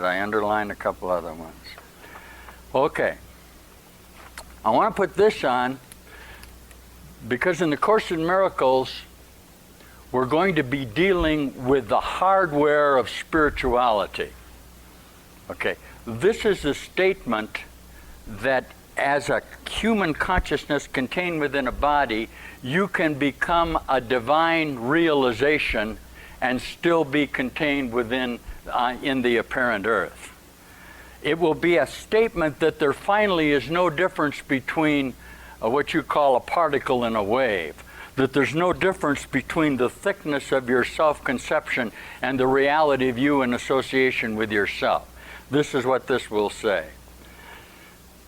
I underlined a couple other ones. Okay. I want to put this on because in the Course in Miracles, we're going to be dealing with the hardware of spirituality. Okay. This is a statement that as a human consciousness contained within a body, you can become a divine realization and still be contained within in the apparent earth. It will be a statement that there finally is no difference between what you call a particle and a wave, that there's no difference between the thickness of your self-conception and the reality of you in association with yourself. This is what this will say.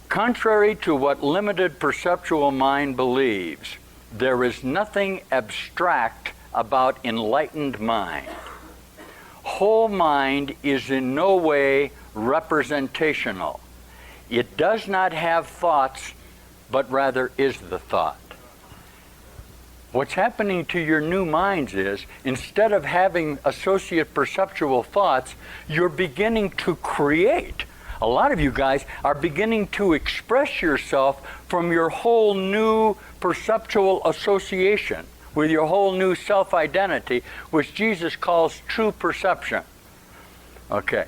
Contrary to what limited perceptual mind believes, there is nothing abstract about enlightened mind. Whole mind is in no way representational. It does not have thoughts, but rather is the thought. What's happening to your new minds is, instead of having associate perceptual thoughts, you're beginning to create. A lot of you guys are beginning to express yourself from your whole new perceptual association with your whole new self-identity, which Jesus calls true perception. Okay.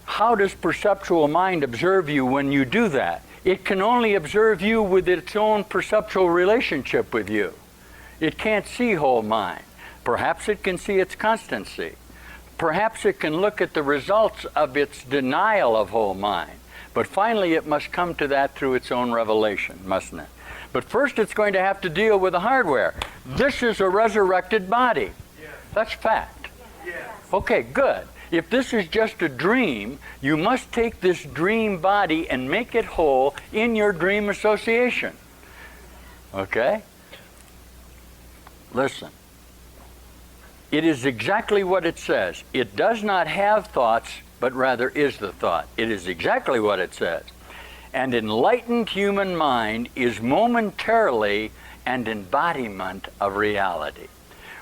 How does perceptual mind observe you when you do that? It can only observe you with its own perceptual relationship with you. It can't see whole mind. Perhaps it can see its constancy. Perhaps it can look at the results of its denial of whole mind. But finally it must come to that through its own revelation, mustn't it? But first it's going to have to deal with the hardware. This is a resurrected body. Yes. That's fact. Yes. Okay, good. If this is just a dream, you must take this dream body and make it whole in your dream association. Okay? Listen. It is exactly what it says. It does not have thoughts, but rather is the thought. It is exactly what it says. An enlightened human mind is momentarily an embodiment of reality.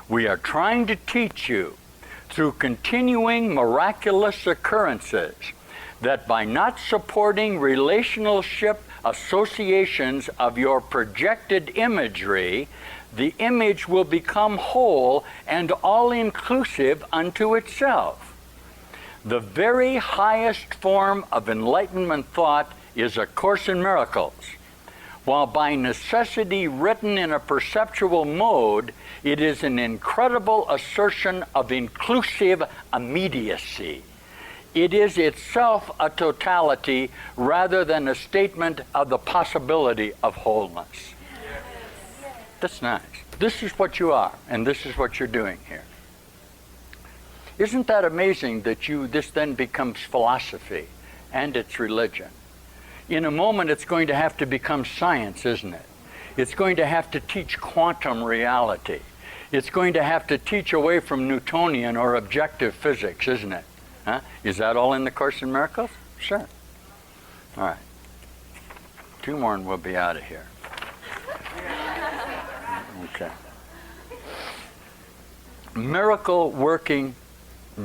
We are trying to teach you through continuing miraculous occurrences that by not supporting relationship associations of your projected imagery, the image will become whole and all-inclusive unto itself. The very highest form of enlightenment thought is A Course in Miracles. While by necessity written in a perceptual mode, it is an incredible assertion of inclusive immediacy. It is itself a totality rather than a statement of the possibility of wholeness. Yes. That's nice. This is what you are, and this is what you're doing here. Isn't that amazing that this then becomes philosophy and it's religion? In a moment, it's going to have to become science, isn't it? It's going to have to teach quantum reality. It's going to have to teach away from Newtonian or objective physics, isn't it? Huh? Is that all in the Course in Miracles? Sure. All right. 2 more and we'll be out of here. Okay. Miracle working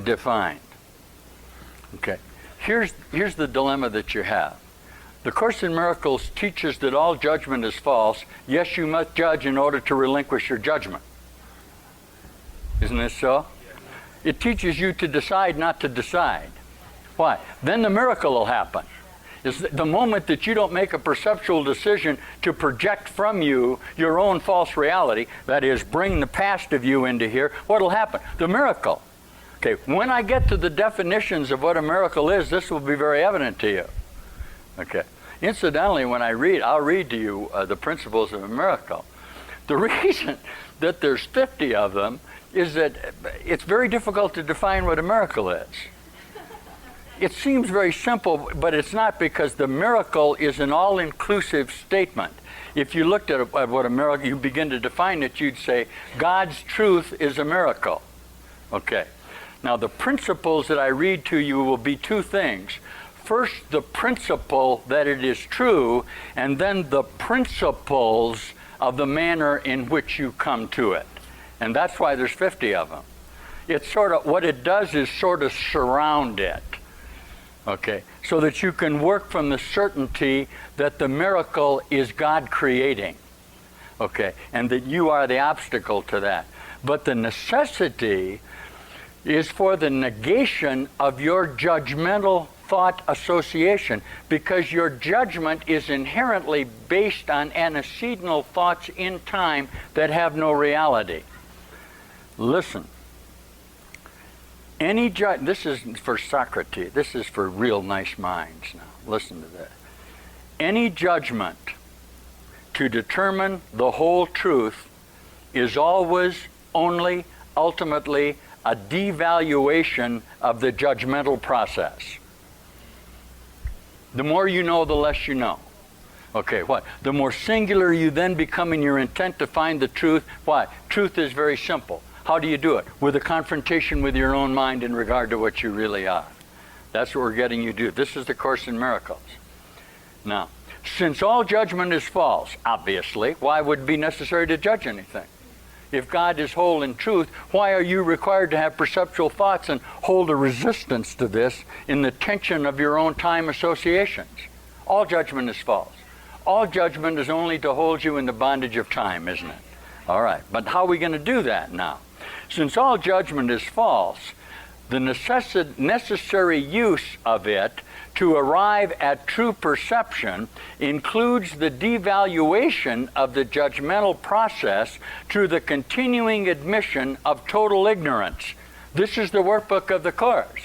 defined. Okay. Here's the dilemma that you have. The Course in Miracles teaches that all judgment is false. Yes, you must judge in order to relinquish your judgment. Isn't this so? It teaches you to decide not to decide. Why? Then the miracle will happen. It's the moment that you don't make a perceptual decision to project from you your own false reality, that is, bring the past of you into here, what will happen? The miracle. Okay, when I get to the definitions of what a miracle is, this will be very evident to you. Okay. Incidentally, when I read, I'll read to you the principles of a miracle. The reason that there's 50 of them is that it's very difficult to define what a miracle is. It seems very simple, but it's not, because the miracle is an all-inclusive statement. If you looked at what a miracle, you begin to define it, you'd say, God's truth is a miracle. Okay. Now, the principles that I read to you will be 2 things. First, the principle that it is true, and then the principles of the manner in which you come to it. And that's why there's 50 of them. It's sort of, what it does is sort of surround it. Okay, so that you can work from the certainty that the miracle is God creating. Okay, and that you are the obstacle to that. But the necessity is for the negation of your judgmental thought association, because your judgment is inherently based on antecedent thoughts in time that have no reality. Listen. This is for Socrates. This is for real nice minds now. Listen to this. Any judgment to determine the whole truth is always, only, ultimately, a devaluation of the judgmental process. The more you know, the less you know. Okay, what? The more singular you then become in your intent to find the truth. Why? Truth is very simple. How do you do it? With a confrontation with your own mind in regard to what you really are. That's what we're getting you to do. This is the Course in Miracles. Now, since all judgment is false, obviously, why would it be necessary to judge anything? If God is whole in truth, why are you required to have perceptual thoughts and hold a resistance to this in the tension of your own time associations? All judgment is false. All judgment is only to hold you in the bondage of time, isn't it? All right, but how are we going to do that now? Since all judgment is false, the necessary use of it to arrive at true perception includes the devaluation of the judgmental process through the continuing admission of total ignorance. This is the workbook of the Course.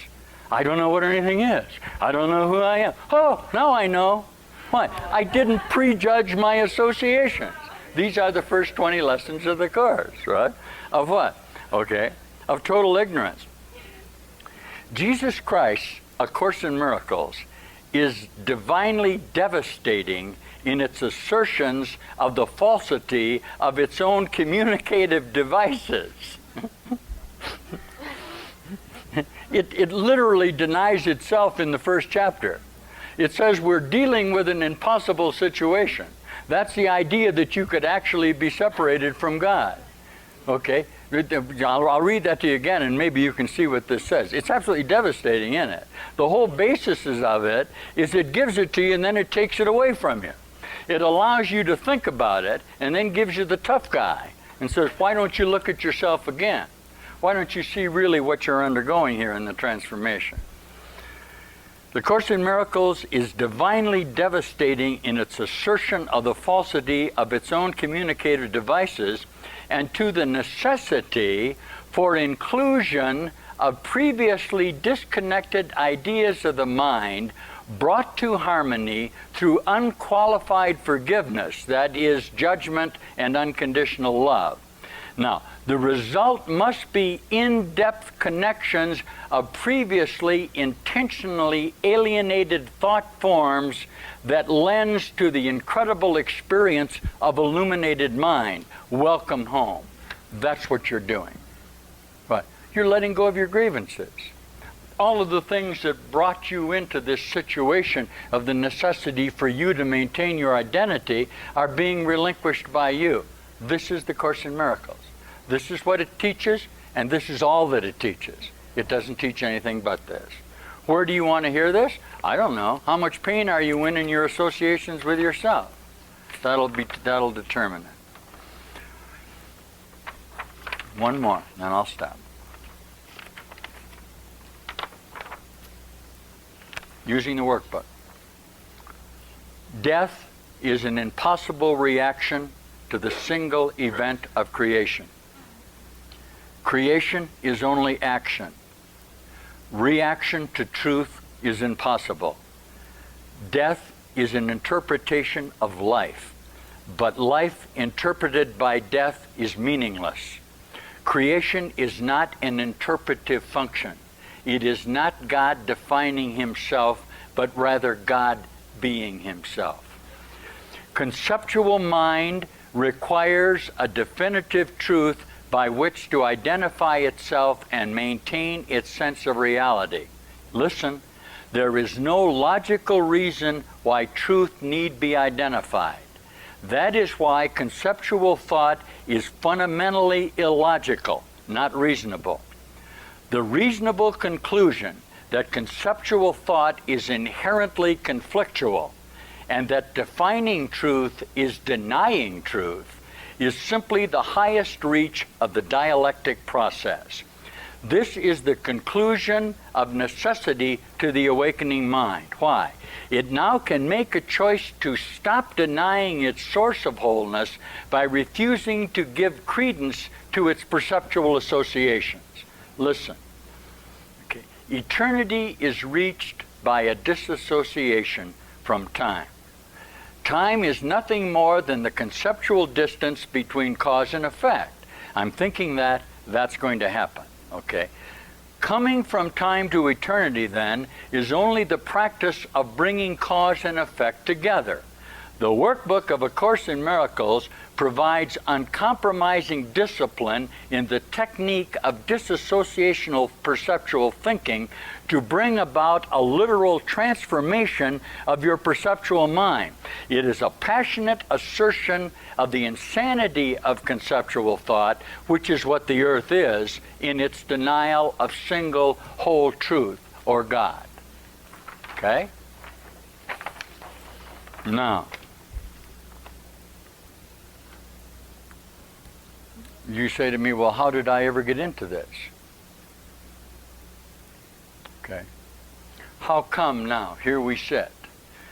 I don't know what anything is. I don't know who I am. Oh, now I know. Why? I didn't prejudge my associations. These are the first 20 lessons of the Course, right? Of what? Okay, of total ignorance. Jesus Christ, A Course in Miracles, is divinely devastating in its assertions of the falsity of its own communicative devices. It literally denies itself in the first chapter. It says we're dealing with an impossible situation. That's the idea that you could actually be separated from God. Okay? I'll read that to you again, and maybe you can see what this says. It's absolutely devastating, isn't it? The whole basis of it is it gives it to you, and then it takes it away from you. It allows you to think about it, and then gives you the tough guy, and says, why don't you look at yourself again? Why don't you see really what you're undergoing here in the transformation? The Course in Miracles is divinely devastating in its assertion of the falsity of its own communicative devices and to the necessity for inclusion of previously disconnected ideas of the mind brought to harmony through unqualified forgiveness, that is, judgment and unconditional love. Now, the result must be in-depth connections of previously intentionally alienated thought forms that lends to the incredible experience of illuminated mind. Welcome home. That's what you're doing. Right. You're letting go of your grievances. All of the things that brought you into this situation of the necessity for you to maintain your identity are being relinquished by you. This is the Course in Miracles. This is what it teaches, and this is all that it teaches. It doesn't teach anything but this. Where do you want to hear this? I don't know. How much pain are you in your associations with yourself? That'll determine it. One more, then I'll stop. Using the workbook. Death is an impossible reaction to the single event of creation. Creation is only action. Reaction to truth is impossible. Death is an interpretation of life, but life interpreted by death is meaningless. Creation is not an interpretive function. It is not God defining himself, but rather God being himself. Conceptual mind requires a definitive truth by which to identify itself and maintain its sense of reality. Listen, there is no logical reason why truth need be identified. That is why conceptual thought is fundamentally illogical, not reasonable. The reasonable conclusion that conceptual thought is inherently conflictual, and that defining truth is denying truth, is simply the highest reach of the dialectic process. This is the conclusion of necessity to the awakening mind. Why? It now can make a choice to stop denying its source of wholeness by refusing to give credence to its perceptual associations. Listen. Okay. Eternity is reached by a disassociation from time. Time is nothing more than the conceptual distance between cause and effect. I'm thinking that that's going to happen. Okay. Coming from time to eternity, then, is only the practice of bringing cause and effect together. The workbook of A Course in Miracles provides uncompromising discipline in the technique of disassociational perceptual thinking to bring about a literal transformation of your perceptual mind. It is a passionate assertion of the insanity of conceptual thought, which is what the earth is, in its denial of single whole truth, or God. Okay? Now, you say to me, well, how did I ever get into this? Okay. How come now, here we sit,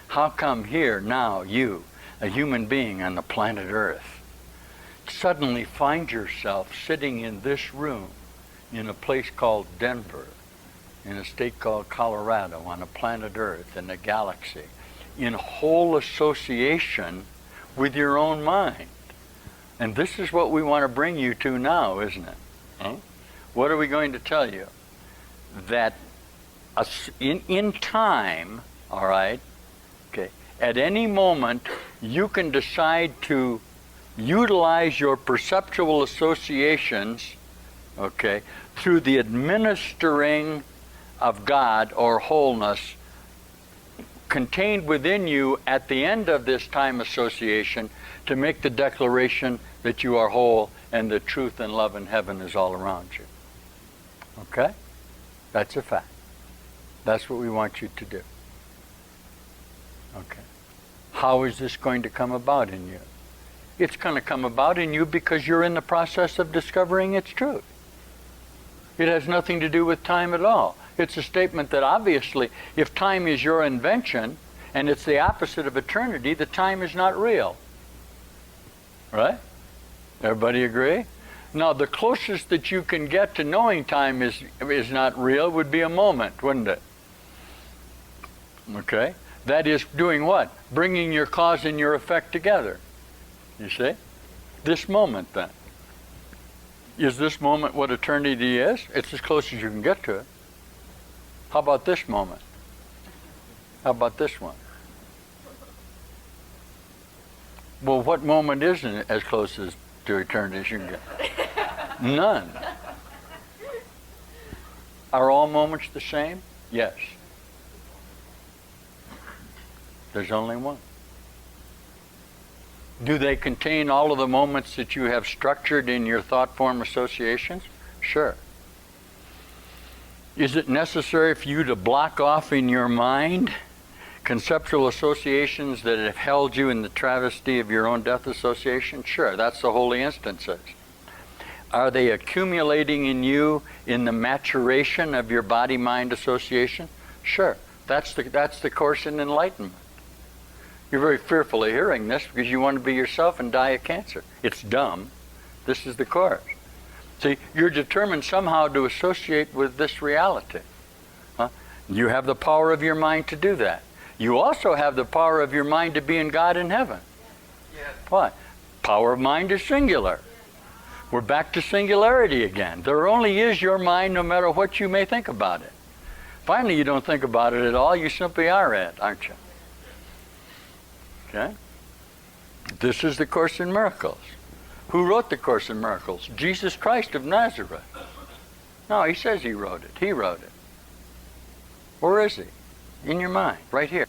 how come here now you, a human being on the planet Earth, suddenly find yourself sitting in this room in a place called Denver, in a state called Colorado, on a planet Earth, in a galaxy, in whole association with your own mind? And this is what we want to bring you to now, isn't it? Huh? What are we going to tell you? That in time, all right, okay, at any moment, you can decide to utilize your perceptual associations, okay, through the administering of God or wholeness contained within you at the end of this time association, to make the declaration that you are whole and that truth and love and heaven is all around you. Okay? That's a fact. That's what we want you to do. Okay. How is this going to come about in you? It's going to come about in you because you're in the process of discovering its truth. It has nothing to do with time at all. It's a statement that obviously, if time is your invention and it's the opposite of eternity, the time is not real. Right? Everybody agree? Now, the closest that you can get to knowing time is not real would be a moment, wouldn't it? Okay? That is doing what? Bringing your cause and your effect together. You see? This moment, then. Is this moment what eternity is? It's as close as you can get to it. How about this moment? How about this one? Well, what moment isn't as close as to eternity as you can get? None. Are all moments the same? Yes. There's only one. Do they contain all of the moments that you have structured in your thought form associations? Sure. Is it necessary for you to block off in your mind conceptual associations that have held you in the travesty of your own death association? Sure, that's the holy instances. Are they accumulating in you in the maturation of your body-mind association? Sure, that's the Course in Enlightenment. You're very fearful of hearing this because you want to be yourself and die of cancer. It's dumb. This is the Course. See, you're determined somehow to associate with this reality. Huh? You have the power of your mind to do that. You also have the power of your mind to be in God in heaven. Yes. Why? Power of mind is singular. We're back to singularity again. There only is your mind no matter what you may think about it. Finally, you don't think about it at all. You simply are it, aren't you? Okay? This is the Course in Miracles. Who wrote the Course in Miracles? Jesus Christ of Nazareth. No, he says he wrote it. He wrote it. Where is he? In your mind, right here.